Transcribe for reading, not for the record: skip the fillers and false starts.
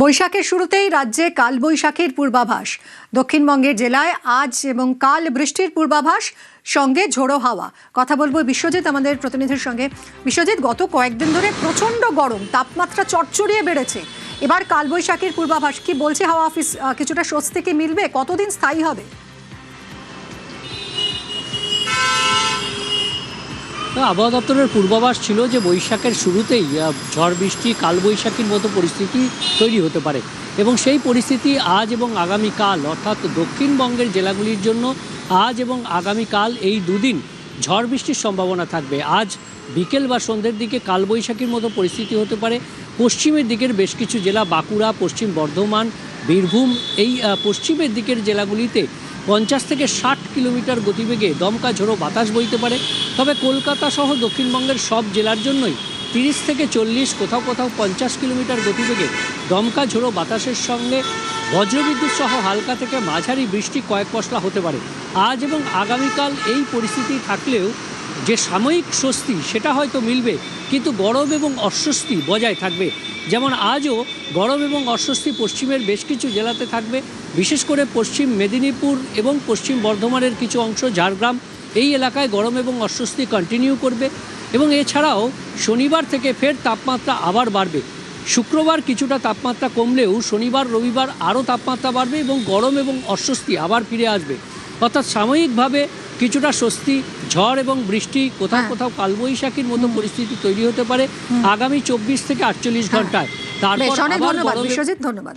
বৈশাখের শুরুতেই রাজ্যে কালবৈশাখীর পূর্বাভাস। দক্ষিণবঙ্গের জেলায় আজ এবং কাল বৃষ্টির পূর্বাভাস, সঙ্গে ঝোড়ো হাওয়া। কথা বলবো বিশ্বজিৎ আমাদের প্রতিনিধির সঙ্গে। বিশ্বজিৎ, গত কয়েকদিন ধরে প্রচন্ড গরম, তাপমাত্রা চড়চড়িয়ে বেড়েছে। এবার কালবৈশাখীর পূর্বাভাস কি বলছে হাওয়া অফিস? কিছুটা স্বস্তি কি মিলবে? কতদিন স্থায়ী হবে? আবহাওয়া দপ্তরের পূর্বাভাস ছিল যে বৈশাখের শুরুতেই ঝড় বৃষ্টি কালবৈশাখীর মতো পরিস্থিতি তৈরি হতে পারে, এবং সেই পরিস্থিতি আজ এবং আগামীকাল অর্থাৎ দক্ষিণবঙ্গের জেলাগুলির জন্য আজ এবং আগামীকাল এই দুদিন ঝড় বৃষ্টির সম্ভাবনা থাকবে। আজ বিকেল বা সন্ধ্যের দিকে কালবৈশাখীর মতো পরিস্থিতি হতে পারে। পশ্চিমের দিকের বেশ কিছু জেলা, বাঁকুড়া, পশ্চিম বর্ধমান, বীরভূম, এই পশ্চিমের দিকের জেলাগুলিতে 50 থেকে 60 কিলোমিটার গতিবেগে দমকা ঝোড়ো বাতাস বইতে পারে। তবে কলকাতা সহ দক্ষিণবঙ্গের সব জেলার জন্যই 30 থেকে 40, কোথাও কোথাও 50 কিলোমিটার গতিবেগে দমকা ঝোড়ো বাতাসের সঙ্গে বজ্রবিদ্যুৎ সহ হালকা থেকে মাঝারি বৃষ্টি কয়েক পশলা হতে পারে। আজ এবং আগামীকাল এই পরিস্থিতি থাকলেও যে সাময়িক স্বস্তি সেটা হয়তো মিলবে, কিন্তু গরম এবং অস্বস্তি বজায় থাকবে। যেমন আজও গরম এবং অস্বস্তি পশ্চিমের বেশ কিছু জেলাতে থাকবে, বিশেষ করে পশ্চিম মেদিনীপুর এবং পশ্চিম বর্ধমানের কিছু অংশ, ঝাড়গ্রাম, এই এলাকায় গরম এবং অস্বস্তি কন্টিনিউ করবে। এবং এছাড়াও শনিবার থেকে ফের তাপমাত্রা আবার বাড়বে। শুক্রবার কিছুটা তাপমাত্রা কমলেও শনিবার রবিবার আরও তাপমাত্রা বাড়বে এবং গরম এবং অস্বস্তি আবার ফিরে আসবে। অর্থাৎ সাময়িকভাবে কিছুটা স্বস্তি, ঝড় এবং বৃষ্টি, কোথাও কোথাও কালবৈশাখীর মতো পরিস্থিতি তৈরি হতে পারে আগামী 24 থেকে 48 ঘন্টায়। তারপর ধন্যবাদ বিশ্বজিৎ, ধন্যবাদ।